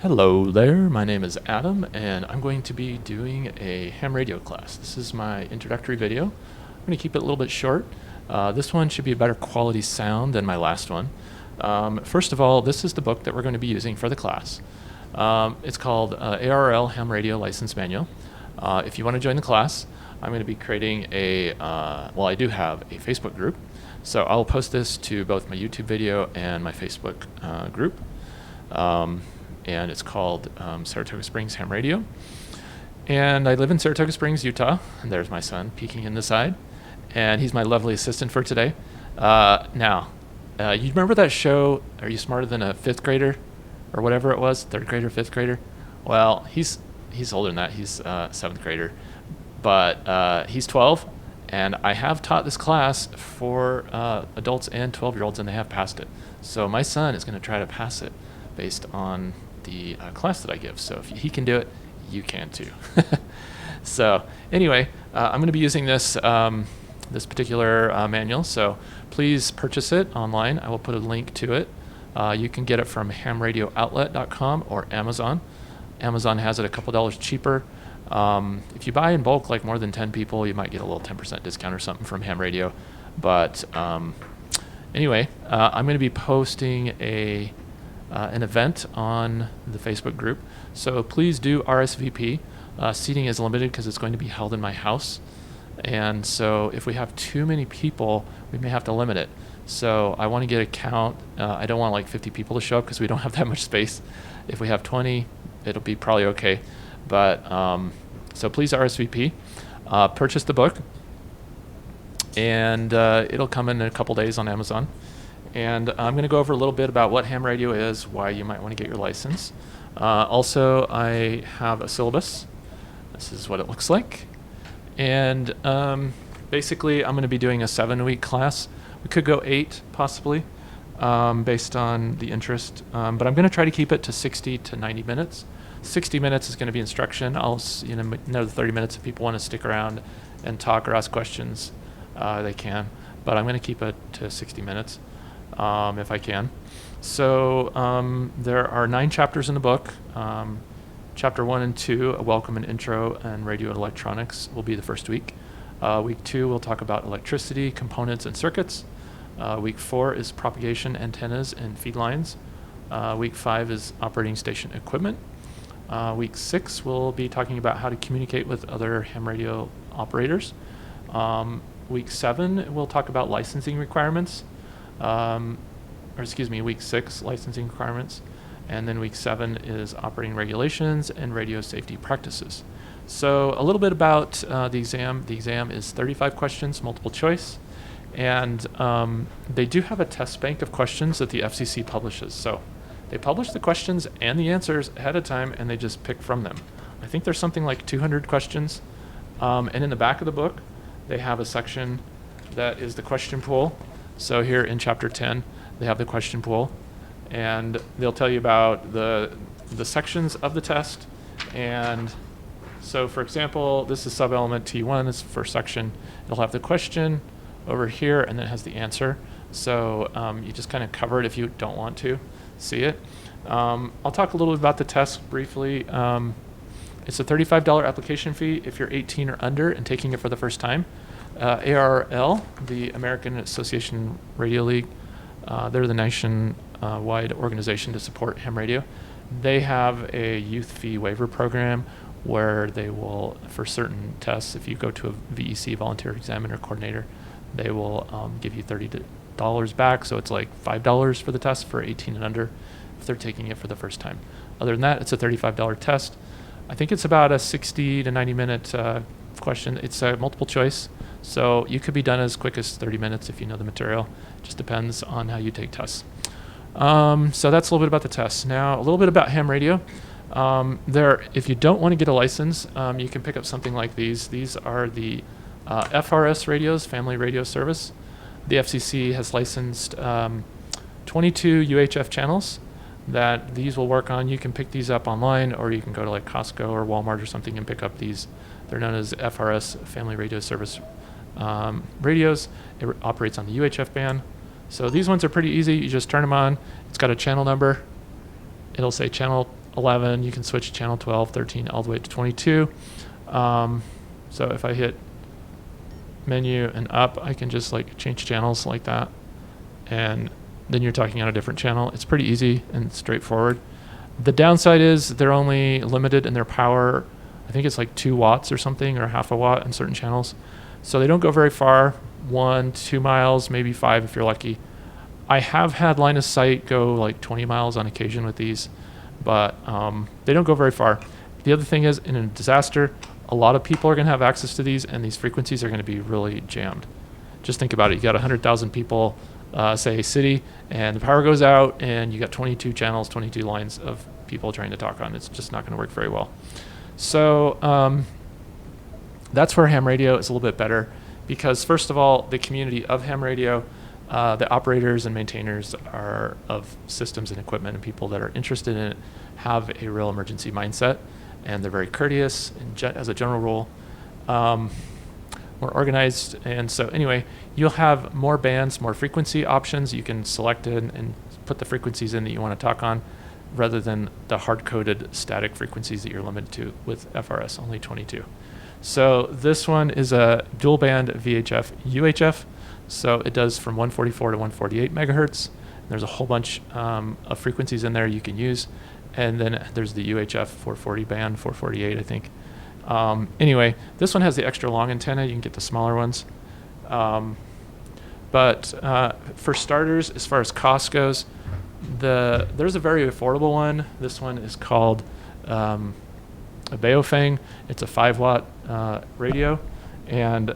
Hello there, my name is Adam, and I'm going to be doing a ham radio class. This is my introductory video. I'm going to keep it a little bit short. This one should be a better quality sound than my last one. First of all, this is the book that we're going to be using for the class. It's called ARRL Ham Radio License Manual. If you want to join the class, I'm going to be creating I do have a Facebook group. So I'll post this to both my YouTube video and my Facebook group. And it's called Saratoga Springs Ham Radio. And I live in Saratoga Springs, Utah. And there's my son peeking in the side. And he's my lovely assistant for today. You remember that show, Are You Smarter Than a Fifth Grader? Or whatever it was, third grader, fifth grader? Well, he's older than that. He's seventh grader. But he's 12. And I have taught this class for adults and 12-year-olds, and they have passed it. So my son is going to try to pass it based on the class that I give. So if he can do it, you can too. So anyway, I'm going to be using this particular manual. So please purchase it online. I will put a link to it. You can get it from hamradiooutlet.com or Amazon. Amazon has it a couple dollars cheaper. If you buy in bulk, like more than 10 people, you might get a little 10% discount or something from Ham Radio. But anyway, I'm going to be posting an event on the Facebook group. So please do RSVP. Seating is limited because it's going to be held in my house. And so if we have too many people, we may have to limit it. So I want to get a count. I don't want like 50 people to show up because we don't have that much space. If we have 20, it'll be probably okay. But so please RSVP. Purchase the book. And it'll come in a couple days on Amazon. And I'm going to go over a little bit about what ham radio is, why you might want to get your license. Also, I have a syllabus. This is what it looks like. And basically, I'm going to be doing a 7-week class. We could go 8, possibly, based on the interest. But I'm going to try to keep it to 60 to 90 minutes. 60 minutes is going to be instruction. I'll another 30 minutes if people want to stick around and talk or ask questions, they can. But I'm going to keep it to 60 minutes. If I can. So there are 9 chapters in the book. Chapter 1 and 2, a welcome and intro and radio and electronics, will be the first week. Week 2, we'll talk about electricity, components, and circuits. Week 4 is propagation, antennas, and feed lines. Week 5 is operating station equipment. Week 6, we'll be talking about how to communicate with other ham radio operators. Week 7, we'll talk about licensing requirements. Week 6, licensing requirements. And then week 7 is operating regulations and radio safety practices. So a little bit about the exam. The exam is 35 questions, multiple choice. And they do have a test bank of questions that the FCC publishes. So they publish the questions and the answers ahead of time, and they just pick from them. I think there's something like 200 questions. And in the back of the book, they have a section that is the question pool. So here in chapter 10, they have the question pool, and they'll tell you about the sections of the test. And so, for example, this is sub-element T1, this is the first section. It'll have the question over here, and then it has the answer. So you just kind of cover it if you don't want to see it. I'll talk a little bit about the test briefly. It's a $35 application fee if you're 18 or under and taking it for the first time. ARRL, the American Association Radio League, they're the nationwide organization to support ham radio. They have a youth fee waiver program where they will, for certain tests, if you go to a VEC, Volunteer Examiner Coordinator, they will give you $30 back. So it's like $5 for the test for 18 and under if they're taking it for the first time. Other than that, it's a $35 test. I think it's about a 60 to 90 minute question. It's a multiple choice. So you could be done as quick as 30 minutes if you know the material. Just depends on how you take tests. So that's a little bit about the tests. Now, a little bit about ham radio. If you don't want to get a license, you can pick up something like these. These are the FRS radios, Family Radio Service. The FCC has licensed 22 UHF channels that these will work on. You can pick these up online, or you can go to like Costco or Walmart or something and pick up these. They're known as FRS, Family Radio Service radios. It operates on the UHF band. So these ones are pretty easy. You just turn them on. It's got a channel number. It'll say channel 11, you can switch channel 12, 13, all the way to 22. So if I hit menu and up, I can just like change channels like that. And then you're talking on a different channel. It's pretty easy and straightforward. The downside is they're only limited in their power. I think it's like 2 watts or something, or half a watt in certain channels. So they don't go very far, 1, 2 miles, maybe 5 if you're lucky. I have had line of sight go like 20 miles on occasion with these, but they don't go very far. The other thing is, in a disaster, a lot of people are going to have access to these, and these frequencies are going to be really jammed. Just think about it. You got 100,000 people, say city, and the power goes out, and you got 22 channels, 22 lines of people trying to talk on. It's just not going to work very well. So that's where ham radio is a little bit better, because first of all, the community of ham radio, the operators and maintainers of systems and equipment and people that are interested in it have a real emergency mindset, and they're very courteous as a general rule, more organized. And so anyway, you'll have more bands, more frequency options. You can select it and put the frequencies in that you want to talk on, rather than the hard-coded static frequencies that you're limited to with FRS, only 22. So this one is a dual band VHF UHF. So it does from 144 to 148 megahertz. There's a whole bunch of frequencies in there you can use. And then there's the UHF 440 band, 448, I think. Anyway, this one has the extra long antenna. You can get the smaller ones. But for starters, as far as cost goes, there's a very affordable one. This one is called a Baofeng. It's a 5-watt radio, and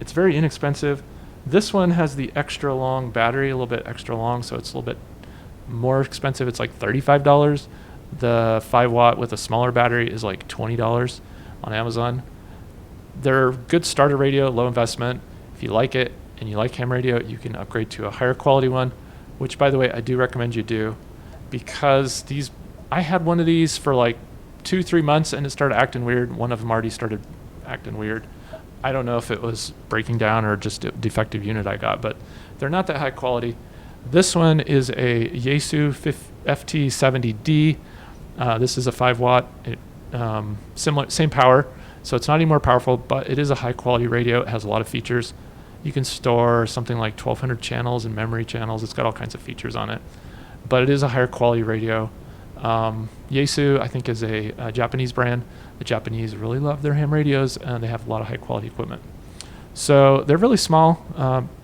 it's very inexpensive. This one has the extra long battery, a little bit extra long, so it's a little bit more expensive. It's like $35. The 5-watt with a smaller battery is like $20 on Amazon. They're good starter radio, low investment. If you like it and you like ham radio, you can upgrade to a higher quality one, which, by the way, I do recommend you do, because I had one of these for like 2-3 months and it started acting weird. One of them already started acting weird. I don't know if it was breaking down or just a defective unit I got, but they're not that high quality. This one is a Yaesu FT70D. This is a 5-watt, similar, same power, so it's not any more powerful, but it is a high quality radio. It has a lot of features. You can store something like 1,200 channels and memory channels. It's got all kinds of features on it, but it is a higher quality radio. Yaesu, I think, is a Japanese brand. The Japanese really love their ham radios, and they have a lot of high quality equipment. So they're really small.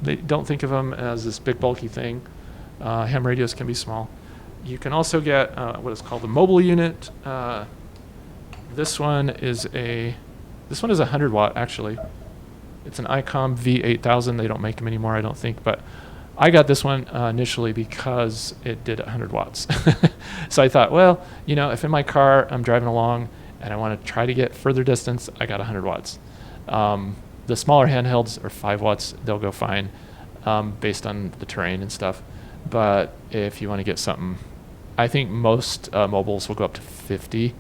They don't think of them as this big bulky thing. Ham radios can be small. You can also get what is called a mobile unit. This one is a 100-watt actually. It's an ICOM V8000. They don't make them anymore, I don't think, but I got this one initially because it did 100 watts. So I thought, well, if in my car I'm driving along and I want to try to get further distance, I got 100 watts. The smaller handhelds are 5 watts. They'll go fine based on the terrain and stuff. But if you want to get something, I think most mobiles will go up to 50.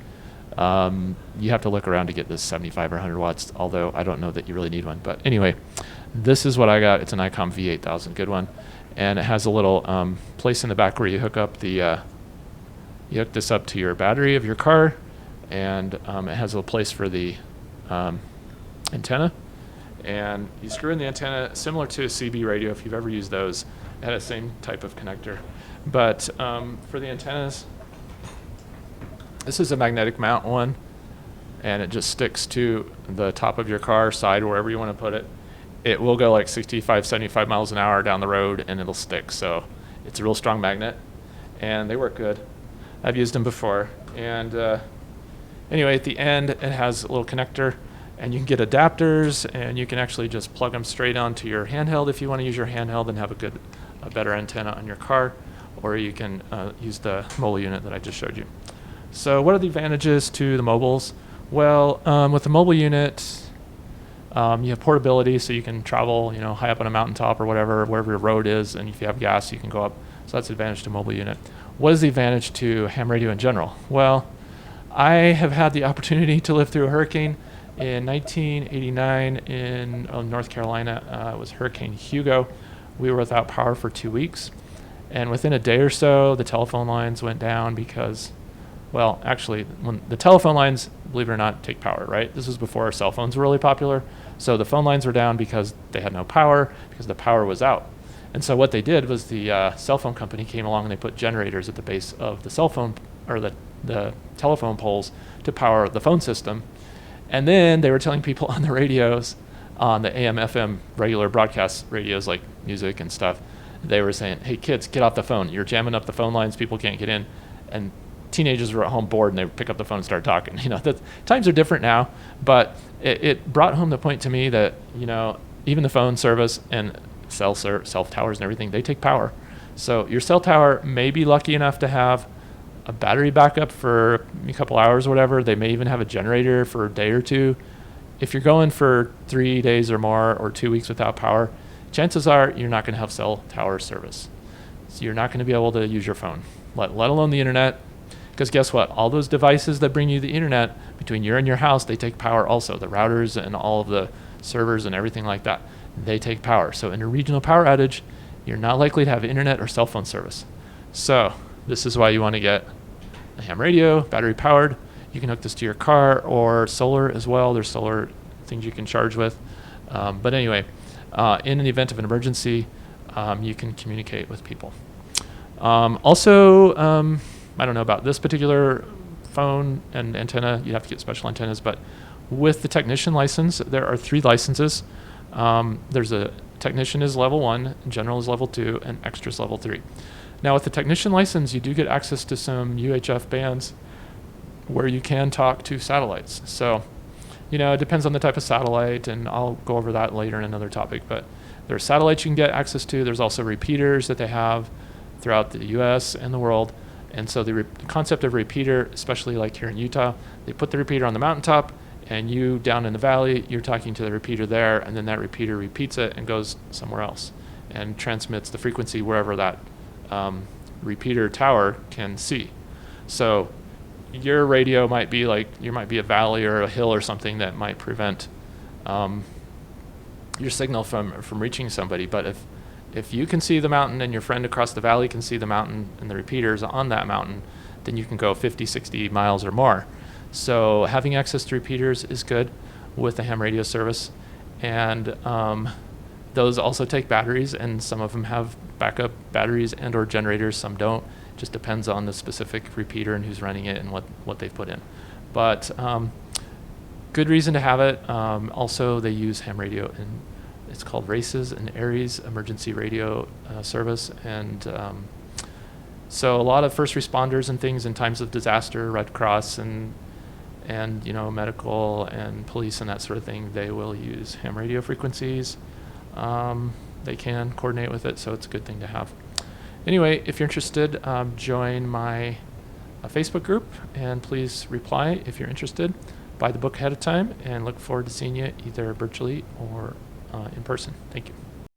You have to look around to get this 75 or 100 watts, although I don't know that you really need one. But anyway, this is what I got. It's an ICOM V8000, good one. And it has a little place in the back where you hook up you hook this up to your battery of your car, and it has a place for the antenna. And you screw in the antenna, similar to a CB radio, if you've ever used those. It had the same type of connector. But for the antennas, this is a magnetic mount one, and it just sticks to the top of your car, side, wherever you want to put it. It will go like 65, 75 miles an hour down the road, and it'll stick. So it's a real strong magnet, and they work good. I've used them before. And anyway, at the end, it has a little connector, and you can get adapters, and you can actually just plug them straight onto your handheld if you want to use your handheld and have a better antenna on your car, or you can use the mobile unit that I just showed you. So what are the advantages to the mobiles? Well, with the mobile unit, you have portability, so you can travel, high up on a mountaintop or whatever, wherever your road is, and if you have gas, you can go up. So that's the advantage to mobile unit. What is the advantage to ham radio in general? Well, I have had the opportunity to live through a hurricane. In 1989 in North Carolina, it was Hurricane Hugo. We were without power for 2 weeks. And within a day or so, the telephone lines went down because, Well, actually, when the telephone lines, believe it or not, take power, right? This was before our cell phones were really popular. So the phone lines were down because they had no power, because the power was out. And so what they did was the cell phone company came along and they put generators at the base of the cell phone or the telephone poles to power the phone system. And then they were telling people on the radios, on the AM, FM, regular broadcast radios like music and stuff, they were saying, hey, kids, get off the phone. You're jamming up the phone lines. People can't get in. And teenagers were at home bored and they would pick up the phone and start talking. Times are different now, but it brought home the point to me that, even the phone service and cell towers and everything, they take power. So your cell tower may be lucky enough to have a battery backup for a couple hours or whatever. They may even have a generator for a day or two. If you're going for 3 days or more or 2 weeks without power, chances are you're not going to have cell tower service. So you're not going to be able to use your phone, let alone the internet. Because guess what? All those devices that bring you the internet between you and your house, they take power also. The routers and all of the servers and everything like that, they take power. So in a regional power outage, you're not likely to have internet or cell phone service. So this is why you want to get a ham radio, battery powered. You can hook this to your car or solar as well. There's solar things you can charge with. But anyway, in an event of an emergency, you can communicate with people. Also, I don't know about this particular phone and antenna. You'd have to get special antennas. But with the technician license, there are 3 licenses. There's a technician is level 1, general is level 2, and extra is level 3. Now, with the technician license, you do get access to some UHF bands where you can talk to satellites. So, it depends on the type of satellite, and I'll go over that later in another topic. But there are satellites you can get access to. There's also repeaters that they have throughout the US and the world. And so the concept of repeater, especially like here in Utah, they put the repeater on the mountaintop, and you down in the valley, you're talking to the repeater there, and then that repeater repeats it and goes somewhere else and transmits the frequency wherever that repeater tower can see. So your radio might be like, you might be a valley or a hill or something that might prevent your signal from reaching somebody. But if you can see the mountain and your friend across the valley can see the mountain and the repeaters on that mountain, then you can go 50, 60 miles or more. So having access to repeaters is good with the ham radio service. And those also take batteries, and some of them have backup batteries and or generators, some don't. Just depends on the specific repeater and who's running it and what they've put in. But good reason to have it. Also, they use ham radio, and it's called RACES, and Aries Emergency Radio Service. And so a lot of first responders and things in times of disaster, Red Cross and medical and police and that sort of thing, they will use ham radio frequencies. They can coordinate with it, so it's a good thing to have. Anyway, if you're interested, join my Facebook group, and please reply if you're interested. Buy the book ahead of time, and look forward to seeing you either virtually or in person. Thank you.